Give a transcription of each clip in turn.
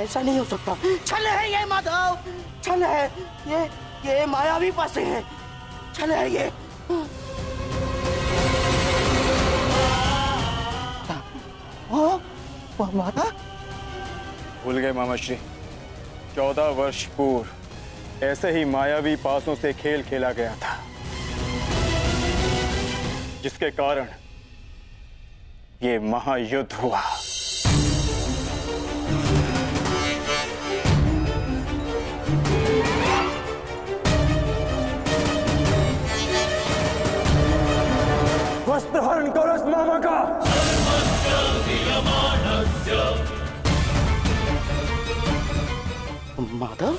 ऐसा नहीं हो सकता। छल है ये माधव, छल है ये मायावी पासे है, छल है ये। माता भूल गए मामा श्री, 14 वर्ष पूर्व ऐसे ही मायावी पासों से खेल खेला गया था, जिसके कारण ये महायुद्ध हुआ। वस्त्रहरण करो इस मामा का। माधव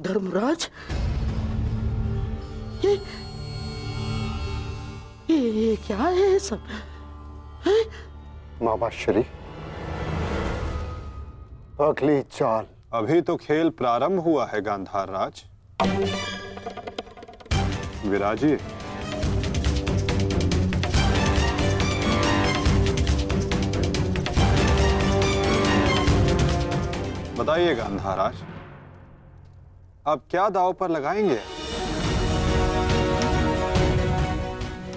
धर्मराज, ये क्या है सब? मामा श्री, अगली चाल। अभी तो खेल प्रारंभ हुआ है गांधार राज। विराजिए। बताइए गांधार राज, अब क्या दांव पर लगाएंगे?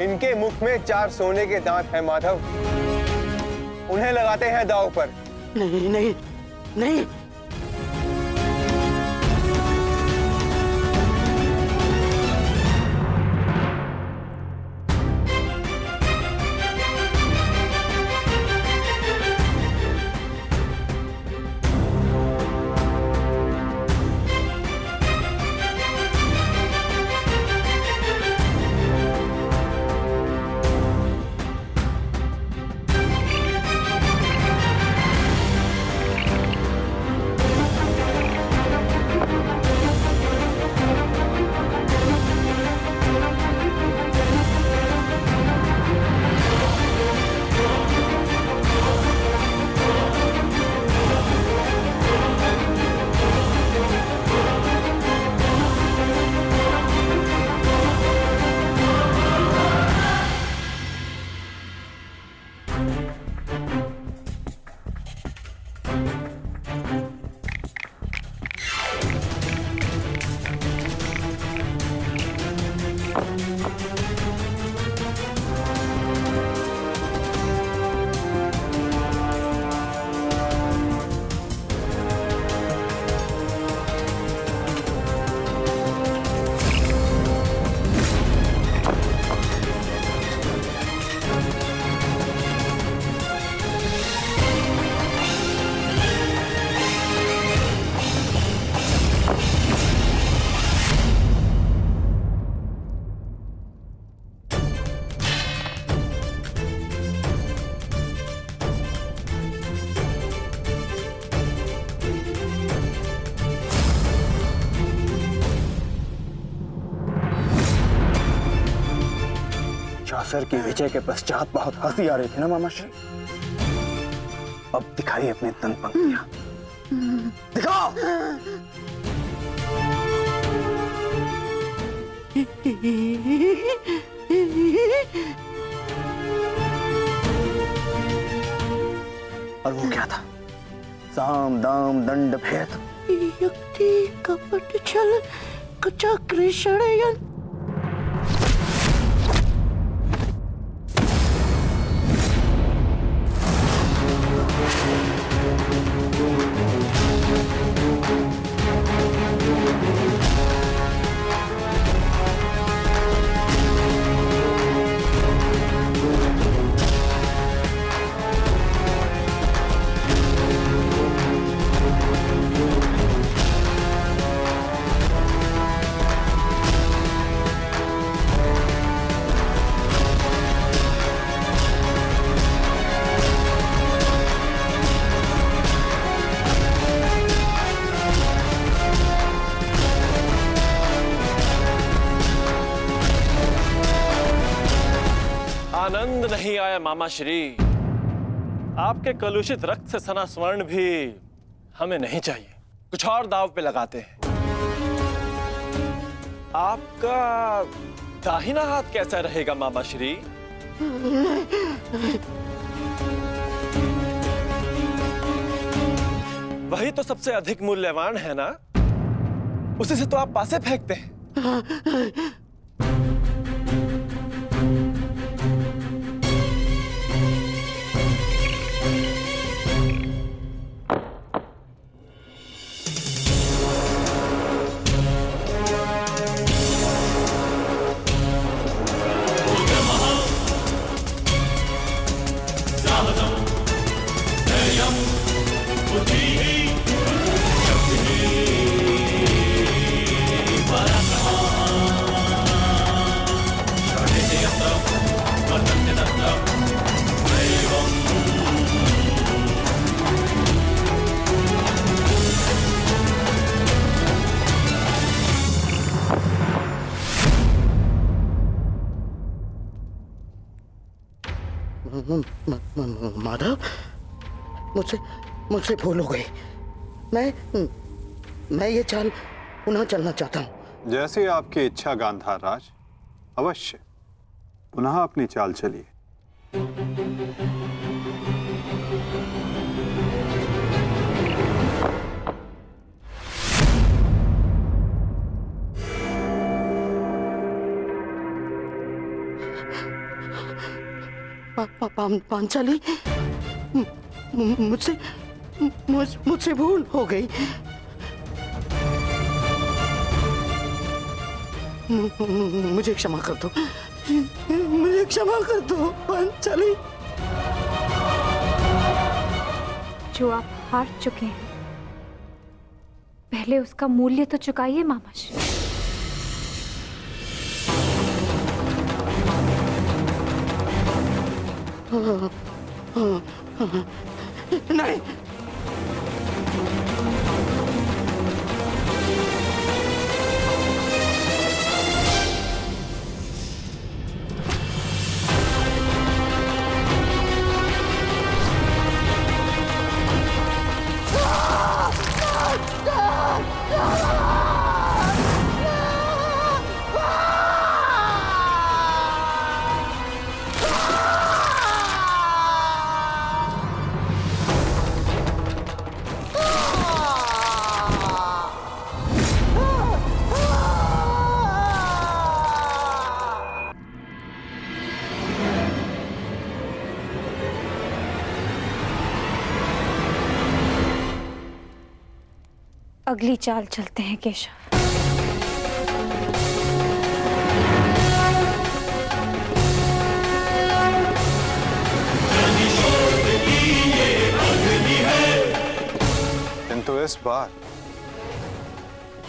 इनके मुख में 4 सोने के दांत हैं माधव, उन्हें लगाते हैं दांव पर। नहीं नहीं नहीं, चासर की विजय के पश्चात बहुत हंसी आ रही थी ना मामा श्री, अब दिखाइए अपनी तन पंक्तियां, दिखाओ। और वो क्या था? साम दाम दंड भेद, युक्ति कपट छल चक्री षडयंत्र। आनंद नहीं आया मामा श्री। आपके कलुषित रक्त से सना स्वर्ण भी हमें नहीं चाहिए। कुछ और दाव पे लगाते हैं। आपका दाहिना हाथ कैसा रहेगा मामा श्री? वही तो सबसे अधिक मूल्यवान है ना, उसी से तो आप पासे फेंकते हैं। माधव, मुझसे भूल हो गई। मैं ये चाल पुनः चलना चाहता हूँ। जैसी आपकी इच्छा गांधार राज, अवश्य पुनः अपनी चाल चलिए। पांचाली, मुझसे भूल हो गई। मुझे क्षमा कर दो, मुझे क्षमा कर दो पांचाली। जो आप हार चुके हैं, पहले उसका मूल्य तो चुकाइए मामा श्री। नहीं, अगली चाल चलते हैं केशव। किंतु इस बार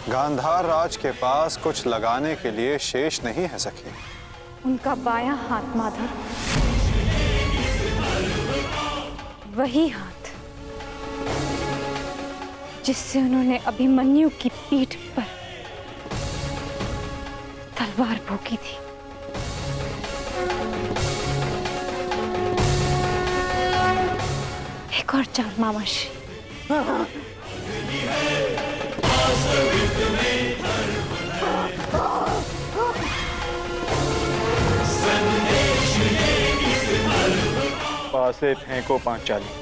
गांधार राज के पास कुछ लगाने के लिए शेष नहीं है सखी। उनका बायां हाथ माधव, वही हाथ जिससे उन्होंने अभिमन्यु की पीठ पर तलवार भोंकी थी। एक और चाल मामा श्री। पासे फेंको पांचाली।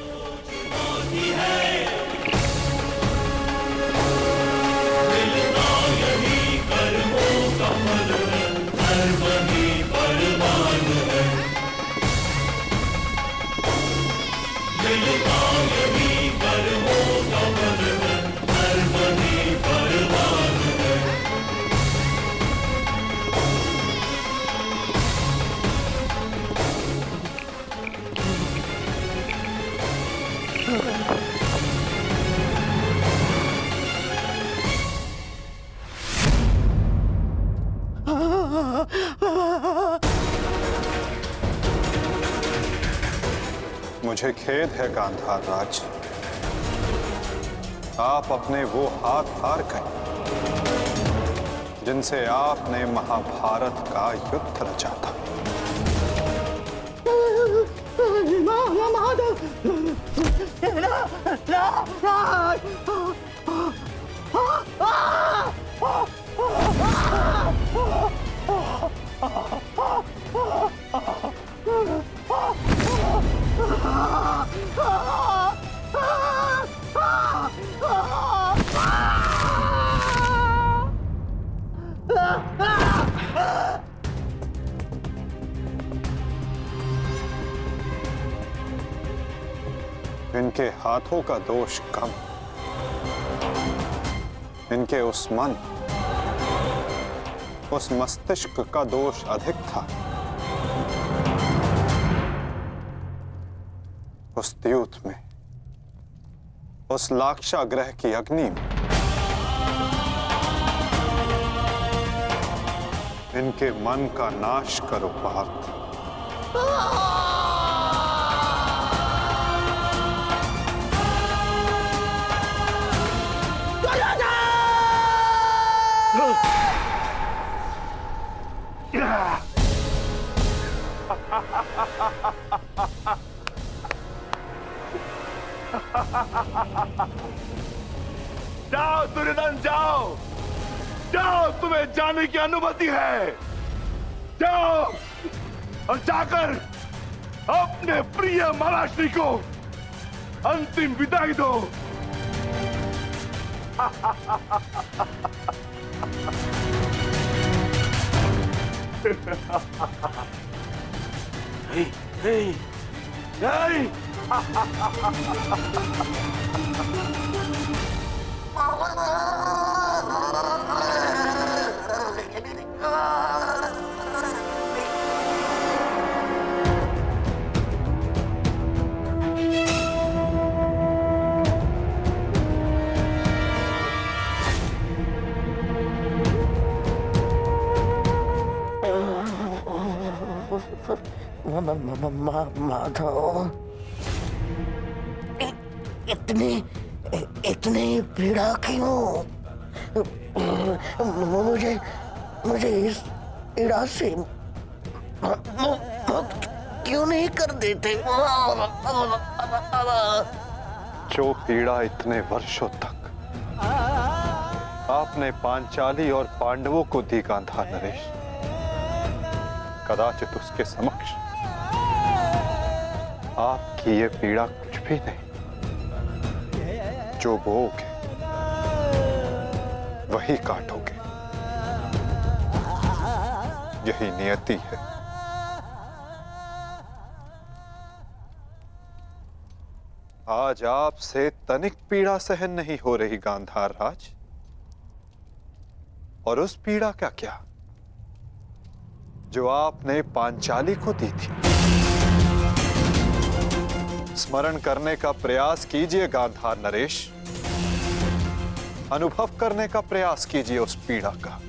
मुझे खेद है गांधार राज, आप अपने वो हाथ हार गए जिनसे आपने महाभारत का युद्ध रचा था। इनके हाथों का दोष कम, इनके उस मन, उस मस्तिष्क का दोष अधिक था। उस द्यूत में, उस लाक्षागृह की अग्नि में इनके मन का नाश करो पार्थ। जाओ दुर्योधन, जाओ जाओ, तुम्हें जाने की अनुमति है। जाओ और जाकर अपने प्रिय महाराष्ट्री को अंतिम विदाई दो। नहीं, नहीं, माधव, इतनी पीड़ा क्यों? मुझे इस पीड़ा से मुक्त क्यों नहीं कर देते? जो पीड़ा इतने वर्षों तक आपने पांचाली और पांडवों को दी गांधार नरेश, कदाचित उसके समक्ष आपकी ये पीड़ा कुछ भी नहीं। जो बोओगे वही काटोगे, यही नियति है। आज आपसे तनिक पीड़ा सहन नहीं हो रही गांधार राज, और उस पीड़ा का क्या जो आपने पांचाली को दी थी। स्मरण करने का प्रयास कीजिए गांधार नरेश, अनुभव करने का प्रयास कीजिए उस पीड़ा का।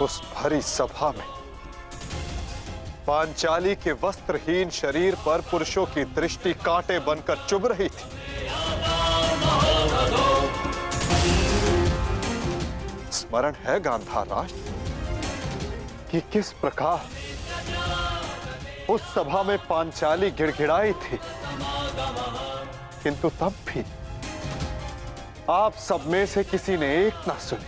उस भरी सभा में पांचाली के वस्त्रहीन शरीर पर पुरुषों की दृष्टि कांटे बनकर चुभ रही थी। स्मरण है गांधार राज कि किस प्रकार उस सभा में पांचाली गिड़गिड़ाई थी, किंतु तब भी आप सब में से किसी ने एक ना सुनी।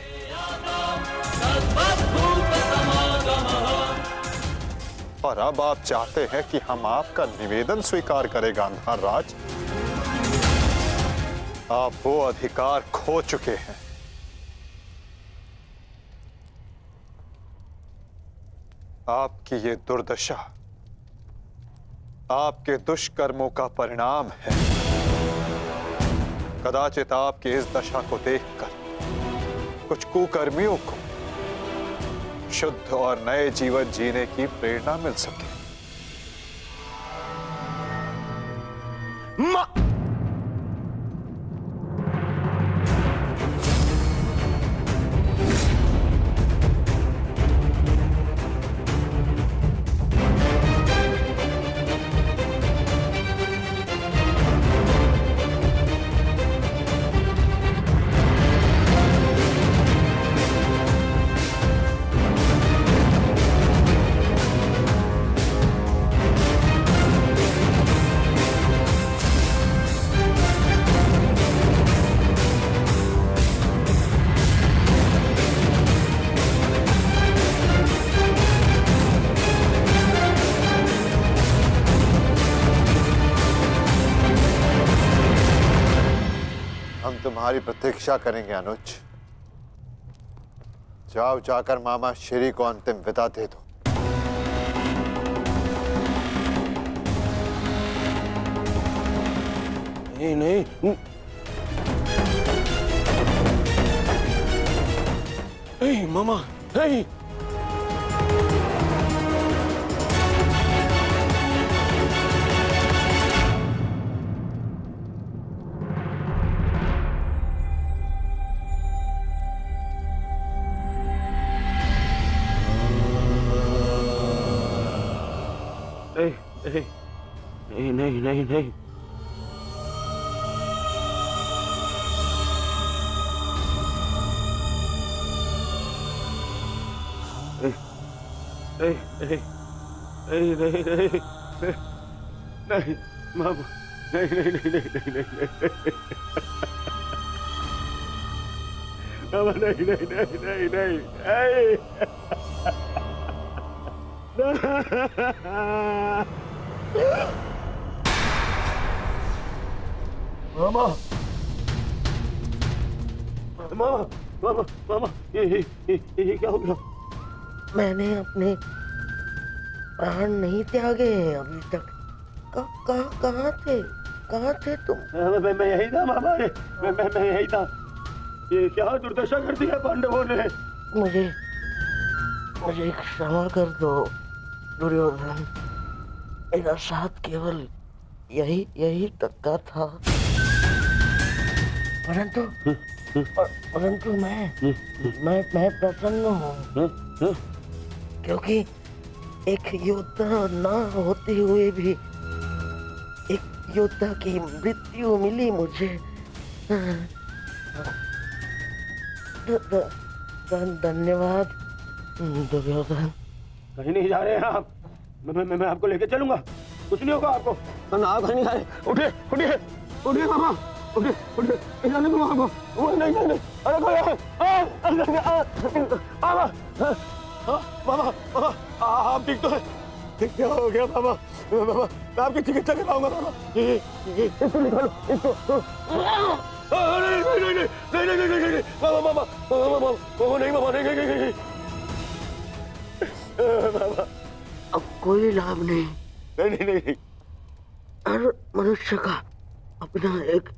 और अब आप चाहते हैं कि हम आपका निवेदन स्वीकार करें गांधार राज। आप वो अधिकार खो चुके हैं। आपकी ये दुर्दशा आपके दुष्कर्मों का परिणाम है। कदाचित आपकी इस दशा को देखकर कुछ कुकर्मियों को शुद्ध और नए जीवन जीने की प्रेरणा मिल सके। तुम्हारी प्रतीक्षा करेंगे अनुज। जाओ, जाकर मामा श्री को अंतिम विदा दे दो। नहीं नहीं नहीं मामा नहीं। नहीं नहीं नहीं नहीं नहीं नहीं नहीं नहीं नहीं मामा नहीं नहीं नहीं नहीं नहीं नहीं मामा नहीं नहीं नहीं नहीं नहीं मामा मामा मामा मामा ये क्या हो गया? मैंने अपने प्राण नहीं त्यागे हैं अभी तक। कहाँ थे तुम? मैं यही था मामा, मैं यही था। ये क्या दुर्दशा कर दी है पांडवों ने? मुझे क्षमा कर दो दुर्योधन। मेरा साथ केवल यही तक का था, परंतु मैं प्रसन्न हूँ क्योंकि एक योद्धा ना होते हुए भी एक योद्धा की मृत्यु मिली मुझे। धन्यवाद दुर्योधन। कहीं नहीं जा रहे हैं आप। मैं आपको लेके चलूंगा, कुछ नहीं होगा आपको। ना कहीं नहीं जा रहे। उठिए उठिए उठिए मामा, उठिए जाने दो आपको। नहीं नहीं नहीं, अरे मामा मामा आप ठीक तो है? क्या हो गया मामा? मामा मैं आपकी चिकित्सा कराऊंगा मामा। इसको निकालो, इसको। नहीं नहीं नहीं नहीं नहीं नहीं नहीं मामा मामा मामा मामा नहीं मामा नहीं नहीं नहीं मामा। अब कोई लाभ नहीं। नहीं नहीं नहीं। हर मनुष्य का अपना एक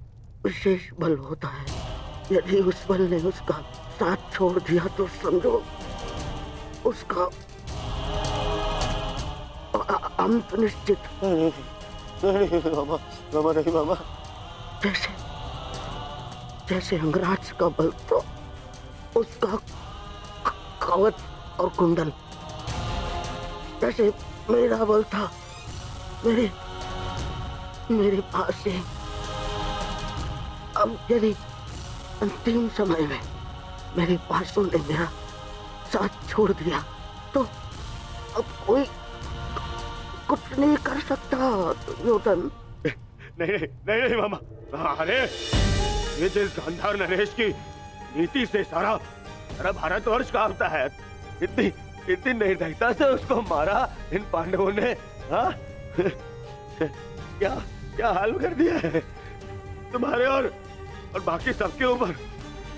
विशेष बल होता है। यदि उस बल ने उसका साथ छोड़ दिया तो समझो उसका अंत निश्चित। नहीं मामा मामा नहीं मामा। जैसे अंगराज का बल तो उसका कवच और कुंडल, जैसे मेरा बल था मेरे पास है। अब यदि अंतिम समय में मेरे पासों ने मेरा साथ छोड़ दिया तो अब कोई कुछ नहीं कर सकता दुर्योधन। नहीं नहीं नहीं मामा। अरे ये जिस गांधार नरेश की नीति से सारा भारतवर्ष कांपता है, इतनी निर्दयता से उसको मारा इन पांडवों ने। हाँ क्या हाल कर दिया है तुम्हारे और बाकी सबके ऊपर।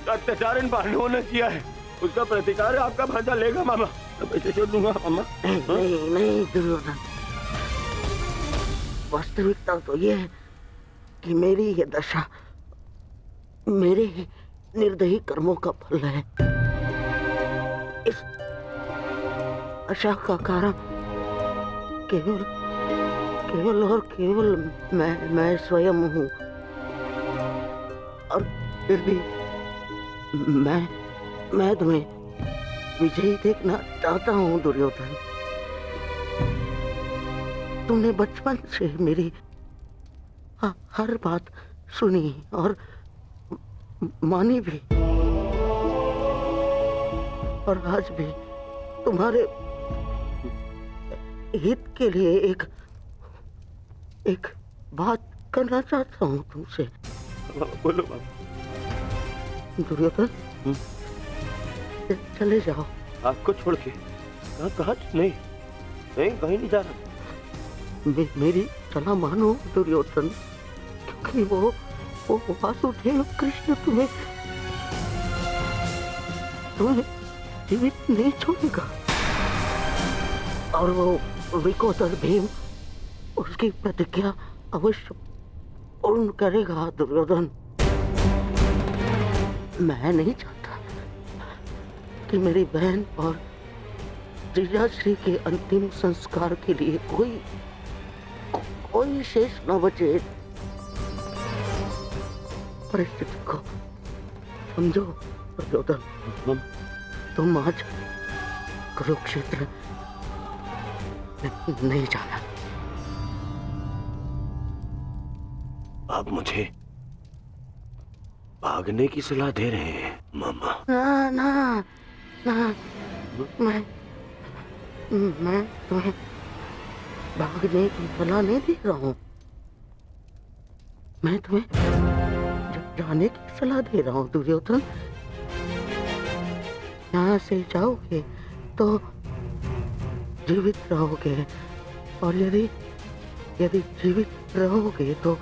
अत्याचार इन पांडवों ने किया है, उसका प्रतिकार आपका भांजा लेगा मामा। मैं छोड़ दूंगा मामा। नहीं दुर्योधन, वास्तविकता तो ये है कि मेरी ये दशा मेरे ही निर्दयी कर्मों का फल है। इस आशा का कारण केवल और केवल मैं स्वयं हूँ। और फिर भी मैं तुम्हें विजयी देखना चाहता हूँ दुर्योधन। तुमने बचपन से मेरी हर बात सुनी और मानी भी, और आज भी तुम्हारे हित के लिए एक बात करना चाहता हूँ तुमसे। बोलो बाबा। दुर्योधन चले जाओ। आपको छोड़ के कहाँ? नहीं कहीं नहीं जा रहा। मेरी सलाह मानो दुर्योधन, क्योंकि वो वो वासुदेव कृष्ण तुम्हें जीवित नहीं छोड़ेगा। और वो विकोदर भीम उसकी प्रतिज्ञा अवश्य पूर्ण करेगा दुर्योधन। मैं नहीं चाहता कि मेरी बहन और जीजाश्री के अंतिम संस्कार के लिए कोई शेष न बचे। परिस्थिति को समझो दुर्योधन। तुम आज कुरुक्षेत्र नहीं जाना। आप मुझे भागने की सलाह दे रहे हैं मामा? ना ना ना, मैं तुम्हें भागने की सलाह नहीं दे रहा हूँ। मैं तुम्हें जाने की सलाह दे रहा हूँ दुर्योधन। यहाँ से जाओगे तो जीवित रहोगे, और यदि जीवित रहोगे तो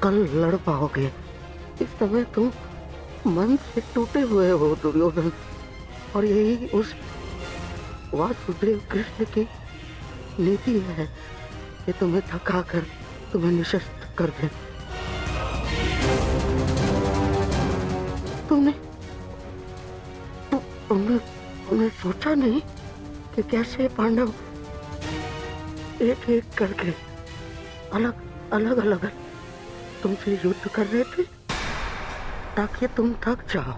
कल लड़ पाओगे। इस समय तुम मन से टूटे हुए हो दुर्योधन, और यही उस वासुदेव कृष्ण की नीति है कि तुम्हें थकाकर तुम्हें निशस्त्र कर दे। तुमने सोचा नहीं कि कैसे पांडव एक एक करके अलग तुमसे युद्ध कर रहे थे ताकि तुम थक जाओ।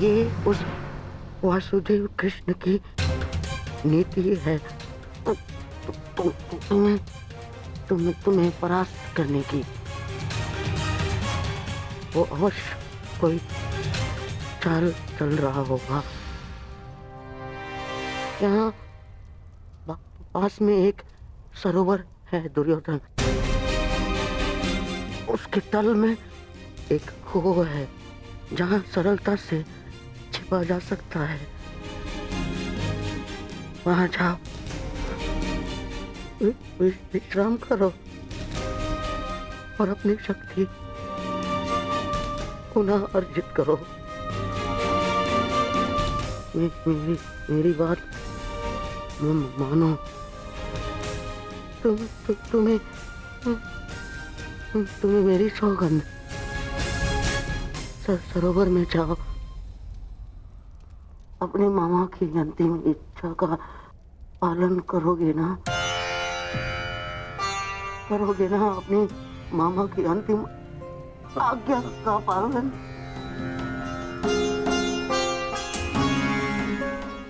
ये उस वासुदेव कृष्ण की नीति है तुम्हें परास्त करने की। वो अवश्य कोई चाल चल रहा होगा। यहाँ पास में एक सरोवर है दुर्योधन, उसके तल में एक कुआं है जहाँ सरलता से छिपा जा सकता है। वहाँ जाओ, विश्राम करो और अपनी शक्ति पुनः अर्जित करो। मेरी बात मानो। तुम्हें मेरी सौगंध। सरोवर में जाओ, अपने मामा की अंतिम इच्छा का पालन करोगे ना? अपने मामा की अंतिम आज्ञा का पालन?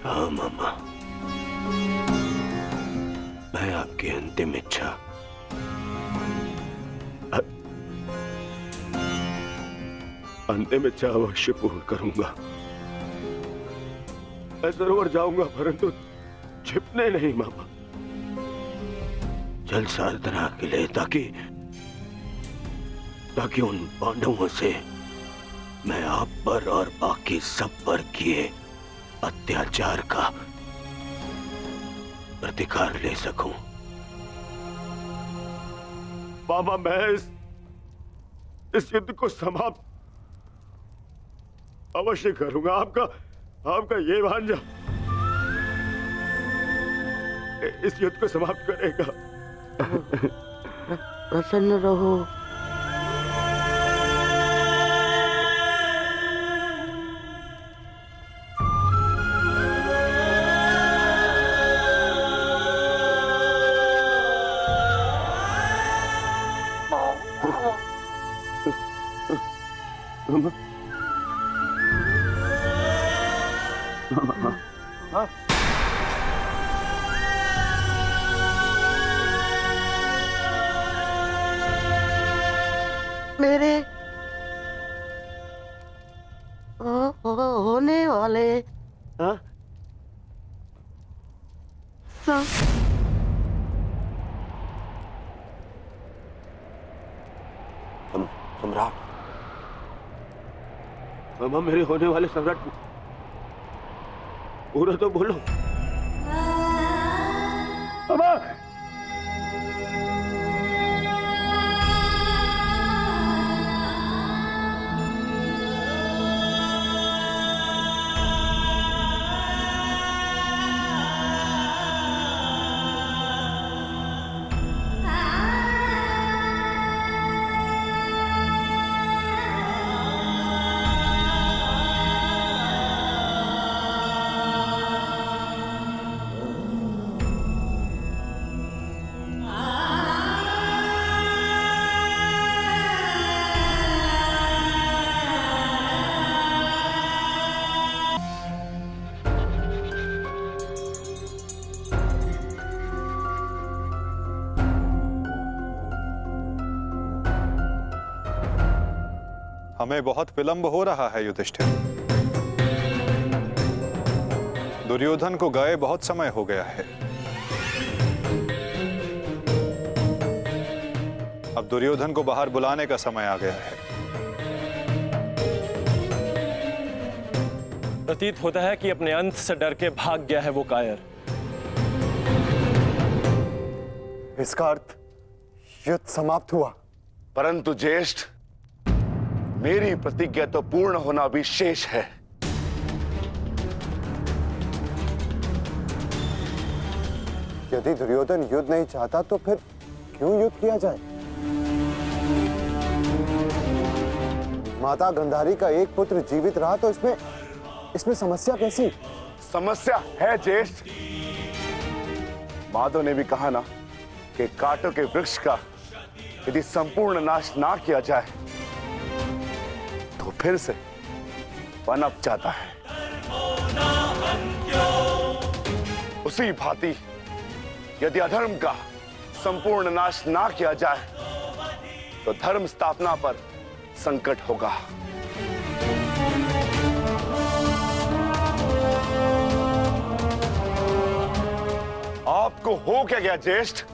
हाँ मामा, मैं आपकी अंतिम इच्छा अवश्य पूर्ण करूंगा। मैं सरोवर जाऊंगा परंतु छिपने नहीं मामा, जल साधना के लिए, ताकि उन पांडवों से मैं आप पर और बाकी सब पर किए अत्याचार का प्रतिकार ले सकूं। मामा, मैं इस युद्ध को समाप्त अवश्य करूंगा। आपका ये भांजा इस युद्ध को समाप्त करेगा। प्रसन्न रहो। मेरे होने वाले सम्राट, मामा, मेरे होने वाले सम्राट पूरा तो बोलो। मामा, हमें बहुत विलंब हो रहा है युधिष्ठिर। दुर्योधन को गए बहुत समय हो गया है। अब दुर्योधन को बाहर बुलाने का समय आ गया है। प्रतीत होता है कि अपने अंत से डर के भाग गया है वो कायर। इसका अर्थ युद्ध समाप्त हुआ। परंतु ज्येष्ठ, मेरी प्रतिज्ञा तो पूर्ण होना भी शेष है। यदि दुर्योधन युद्ध नहीं चाहता तो फिर क्यों युद्ध किया जाए? माता गांधारी का एक पुत्र जीवित रहा तो इसमें समस्या कैसी? समस्या है ज्येष्ठ। माधव ने भी कहा ना कि कांटों के वृक्ष का यदि संपूर्ण नाश ना किया जाए तो फिर से पनप जाता है। उसी भांति यदि अधर्म का संपूर्ण नाश ना किया जाए तो धर्म स्थापना पर संकट होगा। आपको हो क्या गया ज्येष्ठ?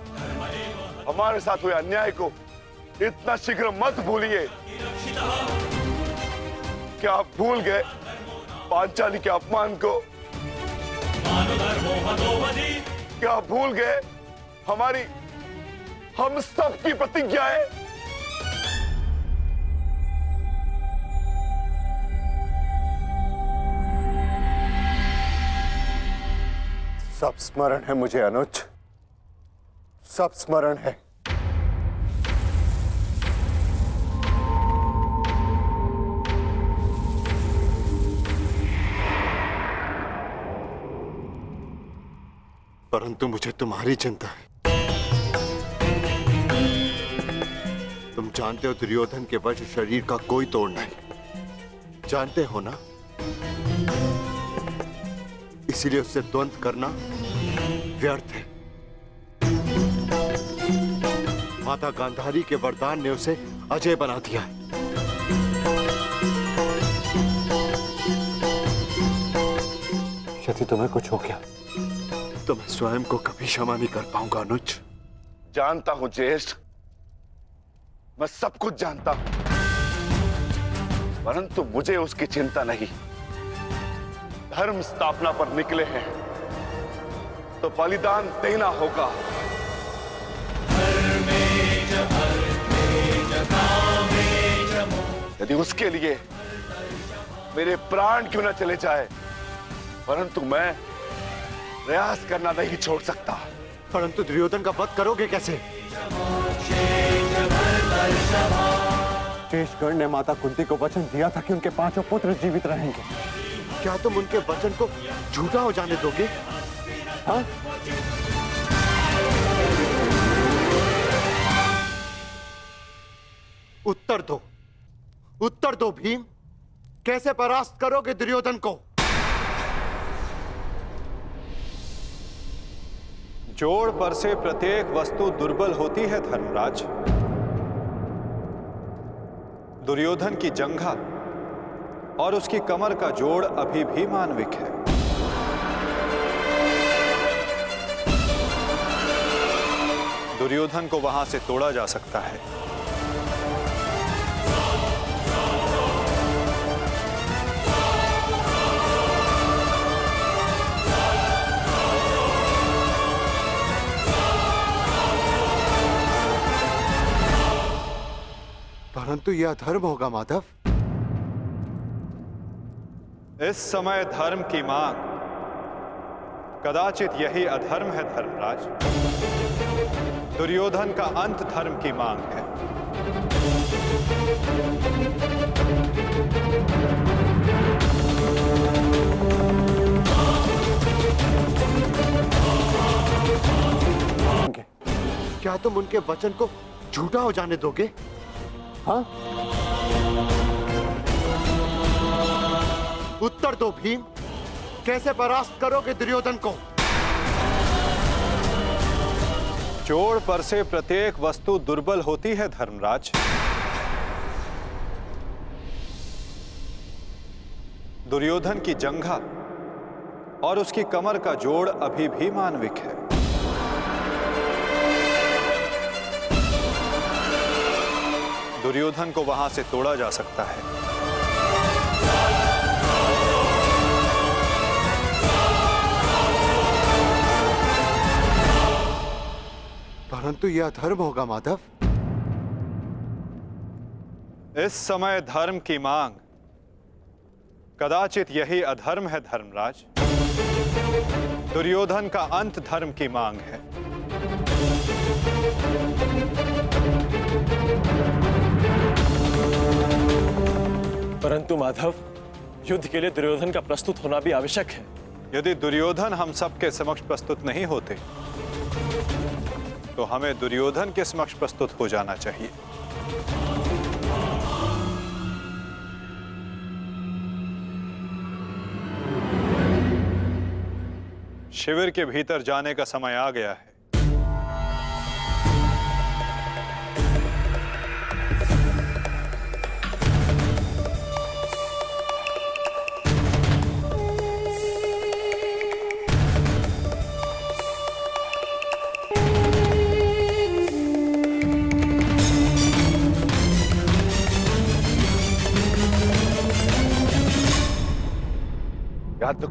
हमारे साथ हुए अन्याय को इतना शीघ्र मत भूलिए। क्या आप भूल गए पांचाली के अपमान को? क्या आप भूल गए हम सब की प्रतिज्ञाएं? सब स्मरण है मुझे अनुज, सब स्मरण है। परंतु मुझे तुम्हारी चिंता है। तुम जानते हो दुर्योधन के वश शरीर का कोई तोड़ नहीं, जानते हो ना? इसीलिए उससे द्वंद्व करना व्यर्थ है। माता गांधारी के वरदान ने उसे अजय बना दिया है। यदि तुम्हें कुछ हो गया तो मैं स्वयं को कभी क्षमा नहीं कर पाऊंगा अनुज। जानता हूं ज्येष्ठ, मैं सब कुछ जानता हूं, परंतु मुझे उसकी चिंता नहीं। धर्म स्थापना पर निकले हैं तो बलिदान देना होगा। यदि उसके लिए मेरे प्राण क्यों न चले जाए, परंतु मैं प्रयास करना नहीं छोड़ सकता। परंतु दुर्योधन का वध करोगे कैसे? शेषगढ़ ने माता कुंती को वचन दिया था कि उनके 5 पुत्र जीवित रहेंगे। क्या तुम उनके वचन को झूठा हो जाने दोगे? हाँ? उत्तर दो भीम, कैसे परास्त करोगे दुर्योधन को? जोड़ पर से प्रत्येक वस्तु दुर्बल होती है धर्मराज। दुर्योधन की जंघा और उसकी कमर का जोड़ अभी भी मानविक है। दुर्योधन को वहां से तोड़ा जा सकता है। परंतु यह अधर्म होगा माधव। इस समय धर्म की मांग कदाचित यही अधर्म है धर्मराज। दुर्योधन का अंत धर्म की मांग है। क्या तुम उनके वचन को झूठा हो जाने दोगे? हाँ? उत्तर दो भीम, कैसे परास्त करोगे दुर्योधन को? जोड़ पर से प्रत्येक वस्तु दुर्बल होती है धर्मराज। दुर्योधन की जंघा और उसकी कमर का जोड़ अभी भी मानविक है। दुर्योधन को वहां से तोड़ा जा सकता है। परंतु यह अधर्म होगा माधव। इस समय धर्म की मांग, कदाचित यही अधर्म है धर्मराज। दुर्योधन का अंत धर्म की मांग है। परंतु माधव, युद्ध के लिए दुर्योधन का प्रस्तुत होना भी आवश्यक है। यदि दुर्योधन हम सबके समक्ष प्रस्तुत नहीं होते तो हमें दुर्योधन के समक्ष प्रस्तुत हो जाना चाहिए। शिविर के भीतर जाने का समय आ गया है। याद तो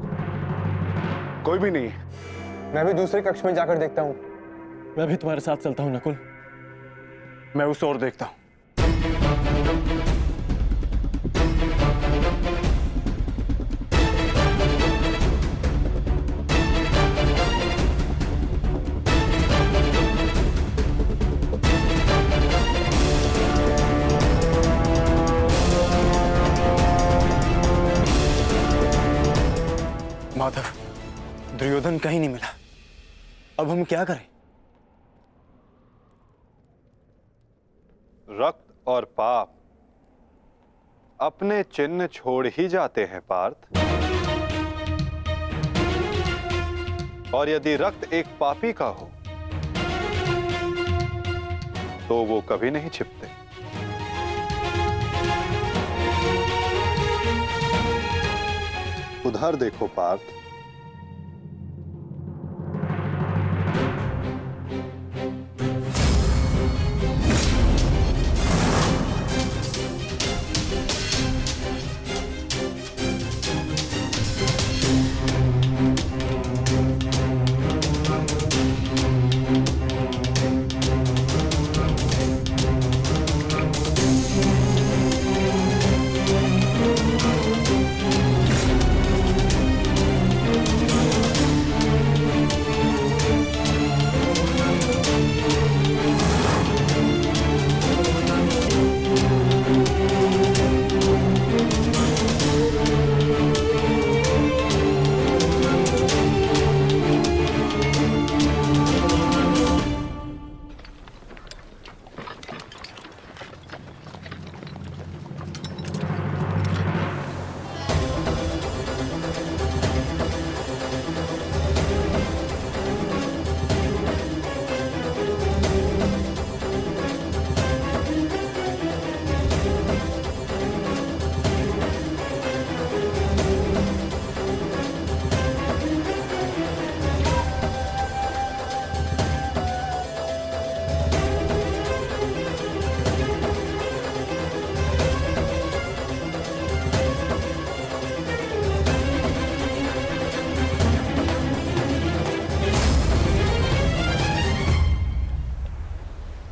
कोई भी नहीं है। मैं भी दूसरे कक्ष में जाकर देखता हूँ। मैं भी तुम्हारे साथ चलता हूं नकुल। मैं उस ओर देखता हूं। माधव, दुर्योधन कहीं नहीं मिला। अब हम क्या करें? रक्त और पाप अपने चिन्ह छोड़ ही जाते हैं पार्थ। और यदि रक्त एक पापी का हो तो वो कभी नहीं छिपते। उधर देखो पार्थ।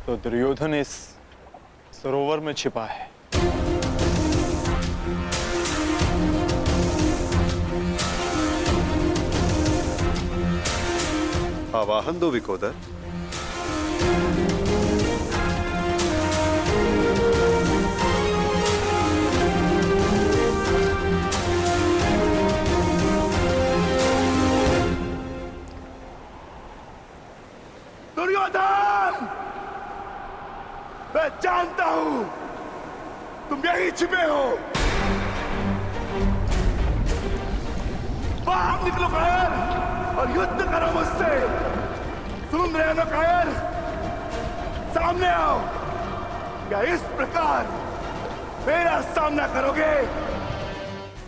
तो दुर्योधन इस सरोवर में छिपा है। आवाहन दो विकोदर। दुर्योधन, मैं जानता हूं तुम यहीं छिपे हो। बाहर निकलो कायर और युद्ध करो मुझसे। सुन रहे हो ना कायर? सामने आओ। क्या इस प्रकार मेरा सामना करोगे?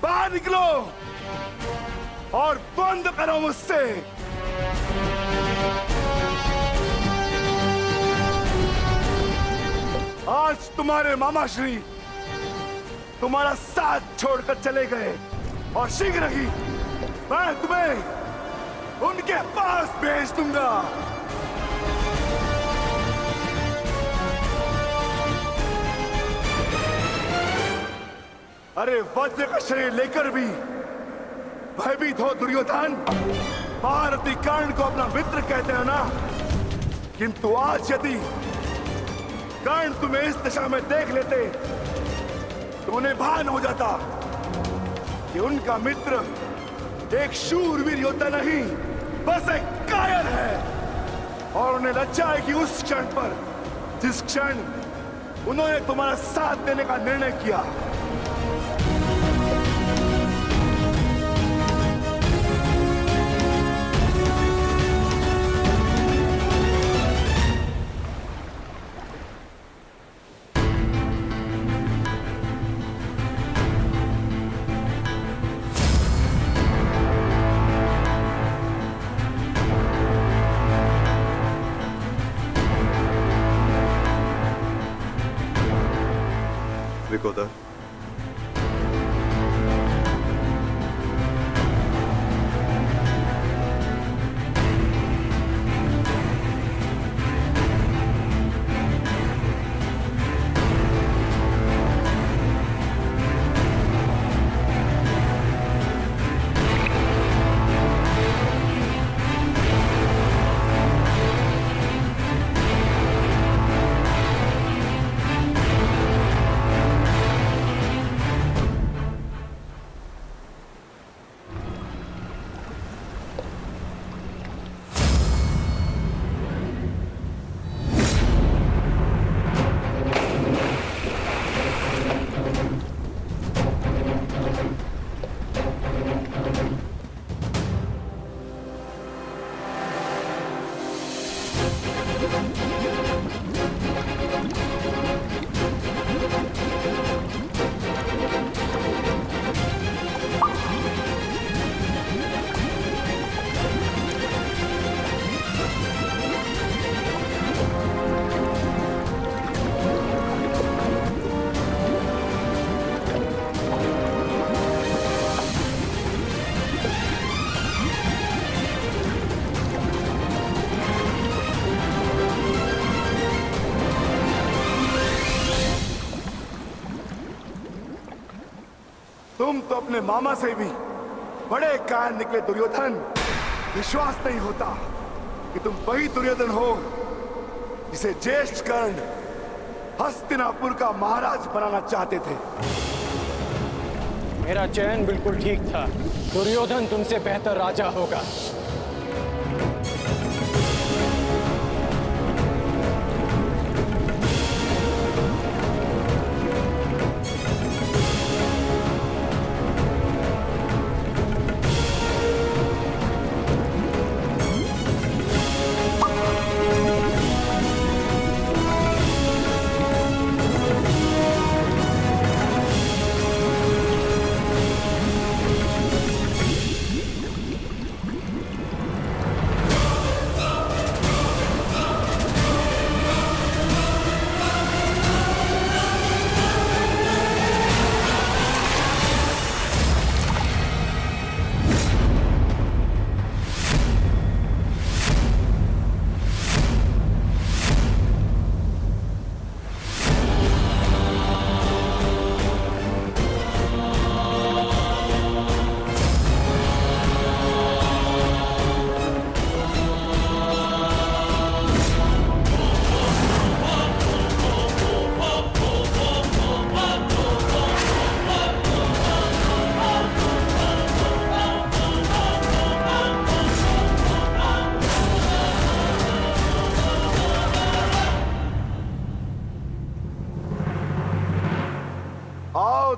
बाहर बाहर निकलो और बंद करो मुझसे। आज तुम्हारे मामा श्री तुम्हारा साथ छोड़कर चले गए और शीघ्र ही मैं तुम्हें उनके पास भेज दूंगा। अरे वज्र का शरीर लेकर भी भयभीत हो दुर्योधन। महारथी कर्ण को अपना मित्र कहते हो ना, किंतु आज यदि कर्ण तुम्हें इस दिशा में देख लेते तो उन्हें भान हो जाता कि उनका मित्र एक शूरवीर योद्धा नहीं, बस एक कायर है। और उन्हें लज्जा है कि उस क्षण पर जिस क्षण उन्होंने तुम्हारा साथ देने का निर्णय किया। विकोदर, तुम तो अपने मामा से भी बड़े कायर निकले दुर्योधन। विश्वास नहीं होता कि तुम वही दुर्योधन हो जिसे ज्येष्ठ कर्ण हस्तिनापुर का महाराज बनाना चाहते थे। मेरा चयन बिल्कुल ठीक था। दुर्योधन तुमसे बेहतर राजा होगा।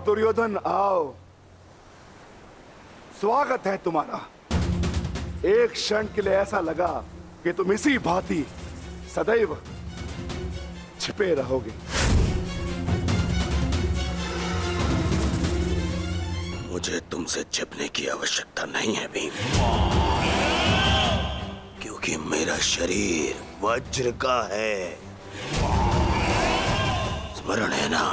दुर्योधन आओ, स्वागत है तुम्हारा। एक क्षण के लिए ऐसा लगा कि तुम इसी भांति सदैव छिपे रहोगे। मुझे तुमसे छिपने की आवश्यकता नहीं है भीम, क्योंकि मेरा शरीर वज्र का है। स्मरण है ना,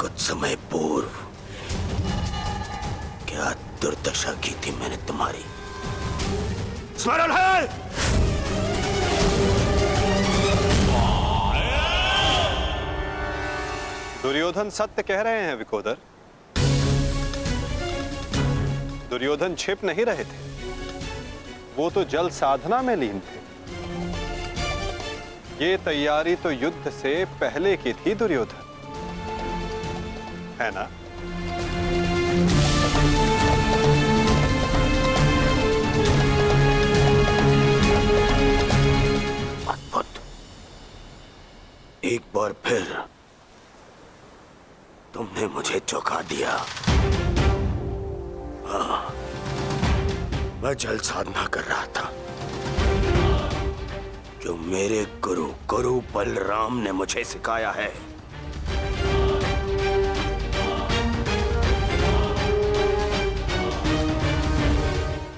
कुछ समय पूर्व क्या दुर्दशा की थी मैंने तुम्हारी? स्मरण है? दुर्योधन सत्य कह रहे हैं विकोदर। दुर्योधन छिप नहीं रहे थे, वो तो जल साधना में लीन थे। ये तैयारी तो युद्ध से पहले की थी दुर्योधन, है ना? अद्भुत, एक बार फिर तुमने मुझे चौंका दिया। हाँ, मैं जल साधना कर रहा था जो मेरे गुरु बलराम ने मुझे सिखाया है।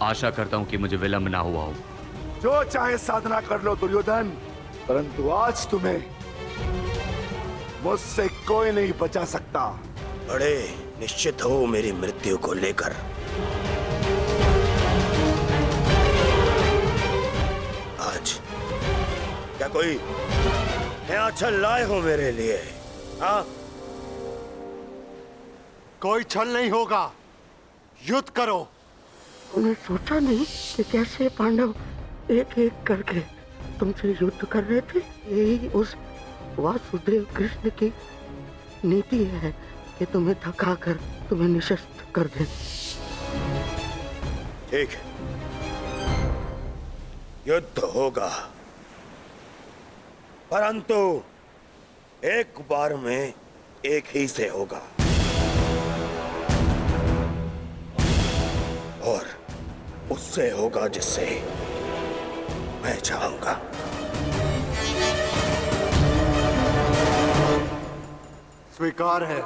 आशा करता हूं कि मुझे विलंब ना हुआ हो। जो चाहे साधना कर लो दुर्योधन, परंतु आज तुम्हें मुझसे कोई नहीं बचा सकता। बड़े निश्चित हो मेरी मृत्यु को लेकर। आज क्या कोई नया छल लाए हो मेरे लिए? हाँ, कोई छल नहीं होगा, युद्ध करो। उन्हें सोचा नहीं कि कैसे पांडव एक एक करके तुमसे युद्ध कर रहे थे। यही उस वासुदेव कृष्ण की नीति है कि तुम्हें थकाकर तुम्हें निशस्त्र कर दे। ठीक है, युद्ध होगा, परंतु एक बार में एक ही से होगा, और उससे होगा जिससे मैं चाहूंगा। स्वीकार है।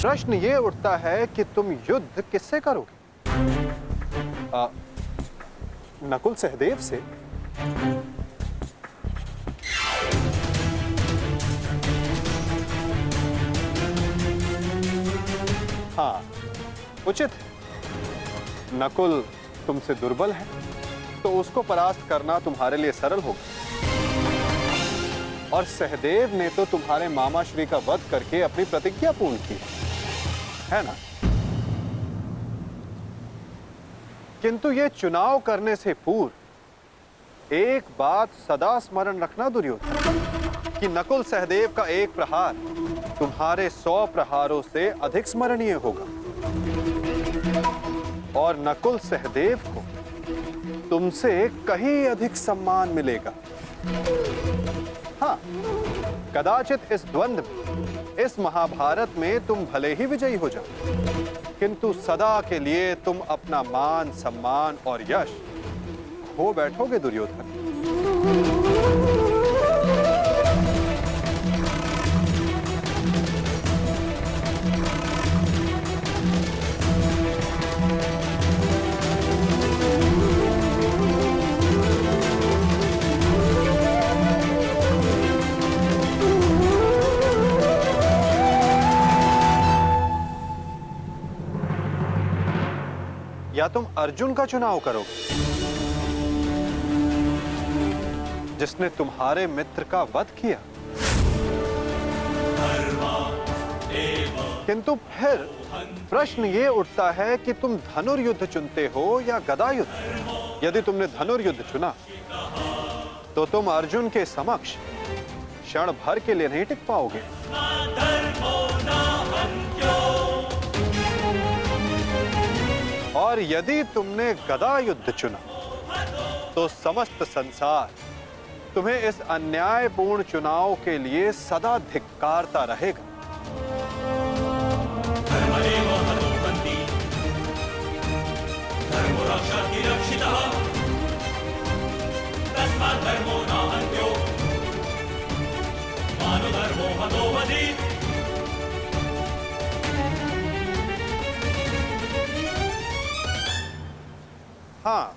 प्रश्न ये उठता है कि तुम युद्ध किससे करोगे? नकुल सहदेव से? हाँ, उचित है। नकुल तुमसे दुर्बल है, तो उसको परास्त करना तुम्हारे लिए सरल होगा। और सहदेव ने तो तुम्हारे मामा श्री का वध करके अपनी प्रतिज्ञा पूर्ण की है ना? किंतु ये चुनाव करने से पूर्व एक बात सदा स्मरण रखना दुर्योधन, कि नकुल सहदेव का एक प्रहार तुम्हारे 100 प्रहारों से अधिक स्मरणीय होगा, और नकुल सहदेव को तुमसे कहीं अधिक सम्मान मिलेगा। हाँ, कदाचित इस द्वंद्व में, इस महाभारत में तुम भले ही विजयी हो जाओ, किंतु सदा के लिए तुम अपना मान, सम्मान और यश खो बैठोगे दुर्योधन। या तुम अर्जुन का चुनाव करोगे, जिसने तुम्हारे मित्र का वध किया। किंतु फिर प्रश्न ये उठता है कि तुम धनुर्युद्ध चुनते हो या गदा युद्ध। यदि तुमने धनुर्युद्ध चुना तो तुम अर्जुन के समक्ष क्षण भर के लिए नहीं टिक पाओगे। और यदि तुमने गदा युद्ध चुना तो समस्त संसार तुम्हें इस अन्यायपूर्ण चुनाव के लिए सदा धिक्कारता रहेगा। हाँ,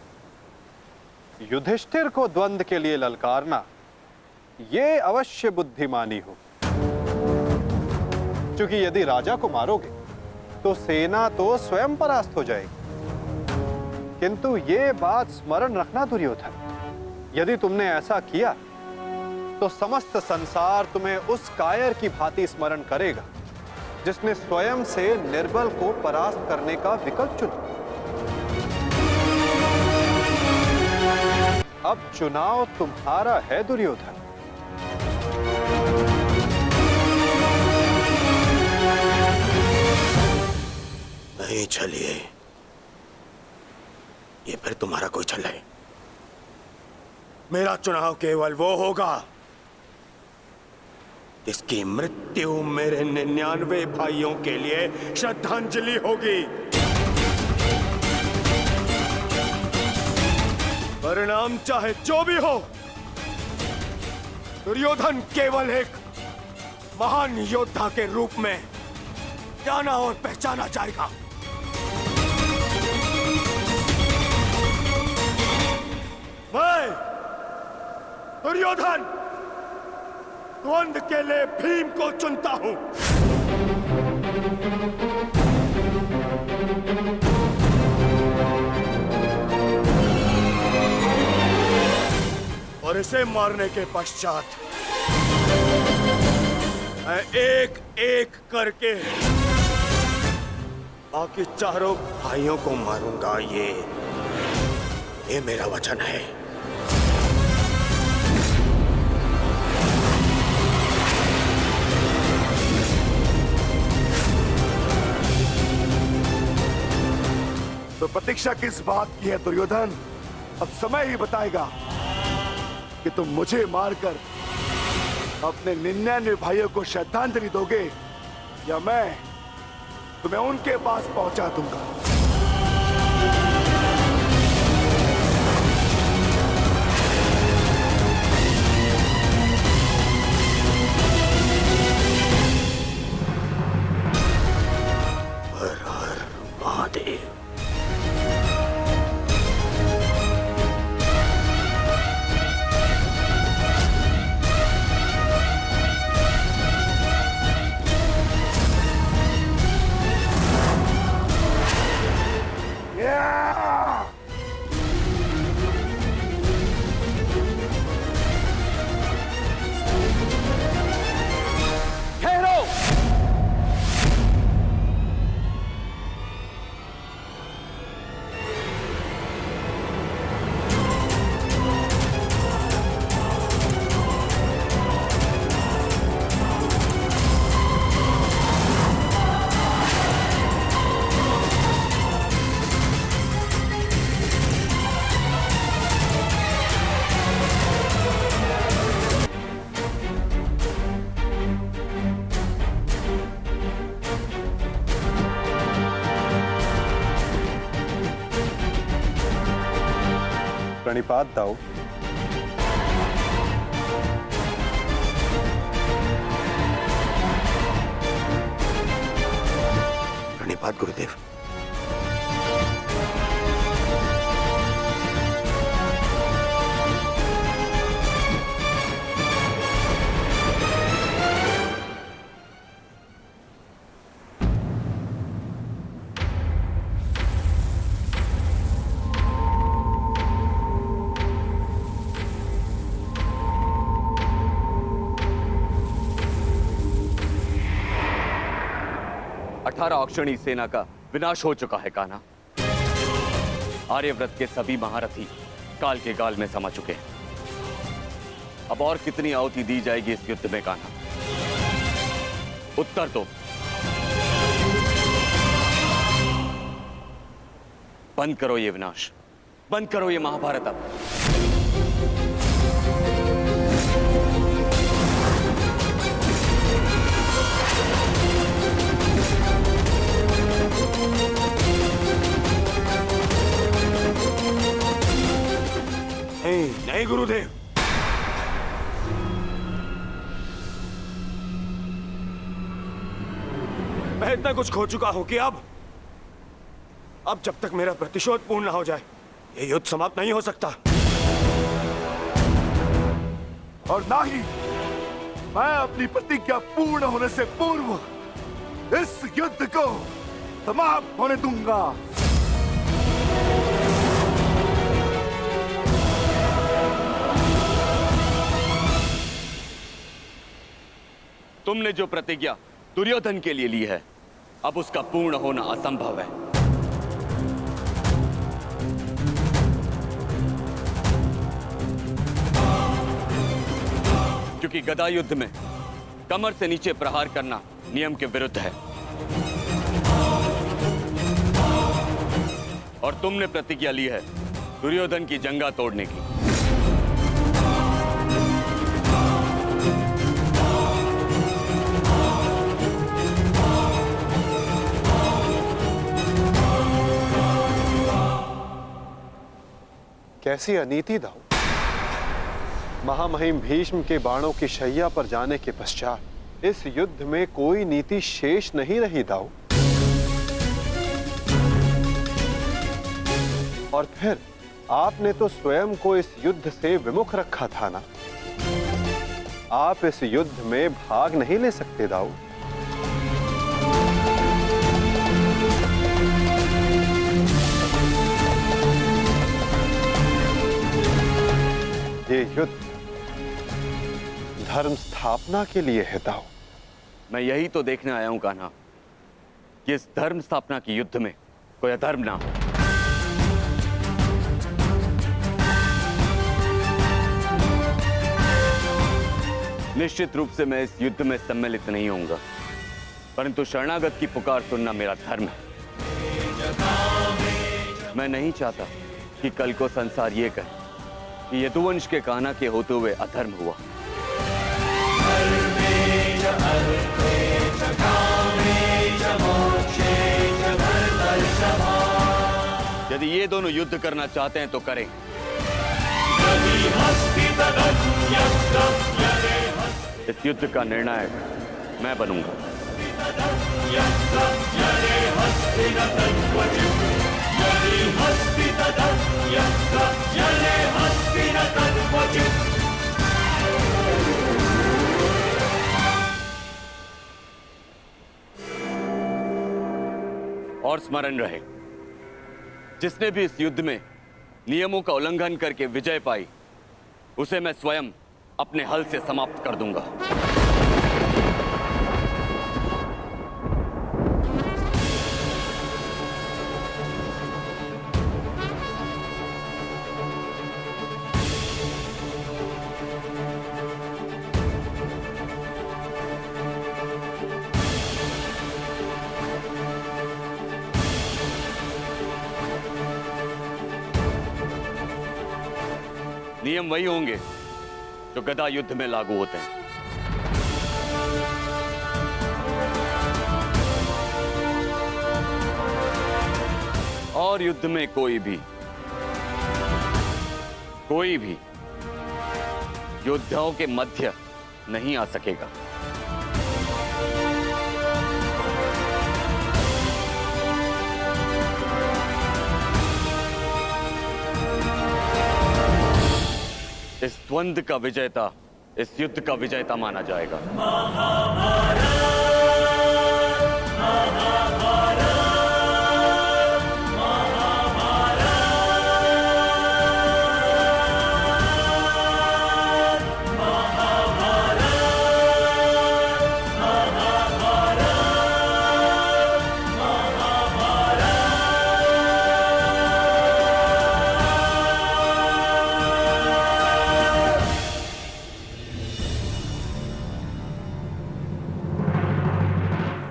युधिष्ठिर को द्वंद्व के लिए ललकारना ये अवश्य बुद्धिमानी हो, क्योंकि यदि राजा को मारोगे तो सेना तो स्वयं परास्त हो जाएगी। किंतु ये बात स्मरण रखना दुर्योधन, यदि तुमने ऐसा किया तो समस्त संसार तुम्हें उस कायर की भांति स्मरण करेगा जिसने स्वयं से निर्बल को परास्त करने का विकल्प चुना। अब चुनाव तुम्हारा है दुर्योधन। नहीं चलिए, ये फिर तुम्हारा कोई छल है। मेरा चुनाव केवल वो होगा जिसकी मृत्यु मेरे 99 भाइयों के लिए श्रद्धांजलि होगी। परिणाम चाहे जो भी हो, दुर्योधन केवल एक महान योद्धा के रूप में जाना और पहचाना जाएगा। मैं दुर्योधन द्वंद्व के लिए भीम को चुनता हूं। और इसे मारने के पश्चात मैं एक एक करके बाकी चारों भाइयों को मारूंगा। ये मेरा वचन है। तो प्रतीक्षा किस बात की है दुर्योधन? अब समय ही बताएगा कि तुम मुझे मारकर अपने 99 भाइयों को श्रद्धांजलि दोगे या मैं तुम्हें उनके पास पहुंचा दूंगा। हर हर महादेव। प्रणिपात दाऊ। प्रणिपात गुरुदेव। अक्षणी सेना का विनाश हो चुका है कान्हा। आर्यव्रत के सभी महारथी काल के गाल में समा चुके हैं। अब और कितनी आहुति दी जाएगी इस युद्ध में कान्हा? उत्तर दो। बंद करो ये विनाश, बंद करो ये महाभारत अब। नहीं गुरुदेव, मैं इतना कुछ खो चुका हूं कि अब जब तक मेरा प्रतिशोध पूर्ण ना हो जाए ये युद्ध समाप्त नहीं हो सकता। और ना ही मैं अपनी प्रतिज्ञा पूर्ण होने से पूर्व इस युद्ध को समाप्त होने दूंगा। तुमने जो प्रतिज्ञा दुर्योधन के लिए ली है, अब उसका पूर्ण होना असंभव है। क्योंकि गदा युद्ध में कमर से नीचे प्रहार करना नियम के विरुद्ध है और तुमने प्रतिज्ञा ली है दुर्योधन की जंगा तोड़ने की। कैसी अनीति दाऊ। महामहिम भीष्म के बाणों की शैया पर जाने के पश्चात इस युद्ध में कोई नीति शेष नहीं रही दाऊ। और फिर आपने तो स्वयं को इस युद्ध से विमुख रखा था ना। आप इस युद्ध में भाग नहीं ले सकते दाऊ। ये युद्ध धर्म स्थापना के लिए है दाऊ। मैं यही तो देखने आया हूं कान्हा कि इस धर्म स्थापना के युद्ध में कोई अधर्म ना हो। निश्चित रूप से मैं इस युद्ध में सम्मिलित नहीं होऊंगा, परंतु शरणागत की पुकार सुनना मेरा धर्म है। मैं नहीं चाहता कि कल को संसार ये कहे कि यदुवंश के कान्हा के होते हुए अधर्म हुआ। यदि ये दोनों युद्ध करना चाहते हैं तो करें। इस युद्ध का निर्णायक मैं बनूंगा। और स्मरण रहे, जिसने भी इस युद्ध में नियमों का उल्लंघन करके विजय पाई, उसे मैं स्वयं अपने हल से समाप्त कर दूंगा। नियम वही होंगे जो गदा युद्ध में लागू होते हैं। और युद्ध में कोई भी योद्धाओं के मध्य नहीं आ सकेगा। इस द्वंद्व का विजेता इस युद्ध का विजेता माना जाएगा।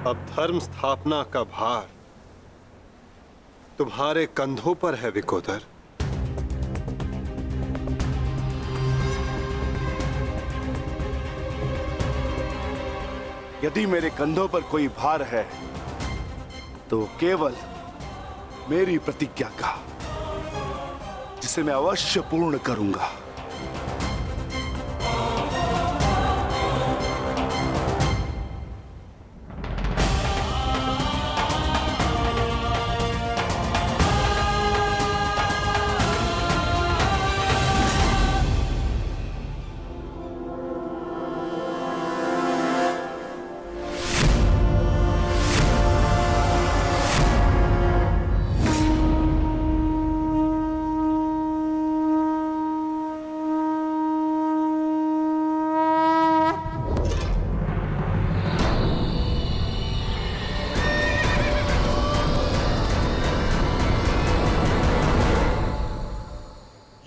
अब धर्म स्थापना का भार तुम्हारे कंधों पर है विकोदर। यदि मेरे कंधों पर कोई भार है तो केवल मेरी प्रतिज्ञा का, जिसे मैं अवश्य पूर्ण करूंगा।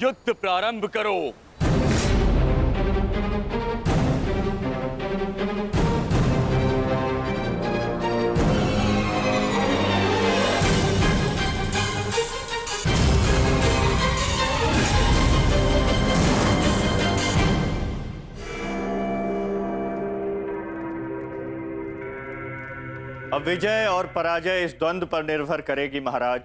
युद्ध प्रारंभ करो। अब विजय और पराजय इस द्वंद्व पर निर्भर करेगी महाराज।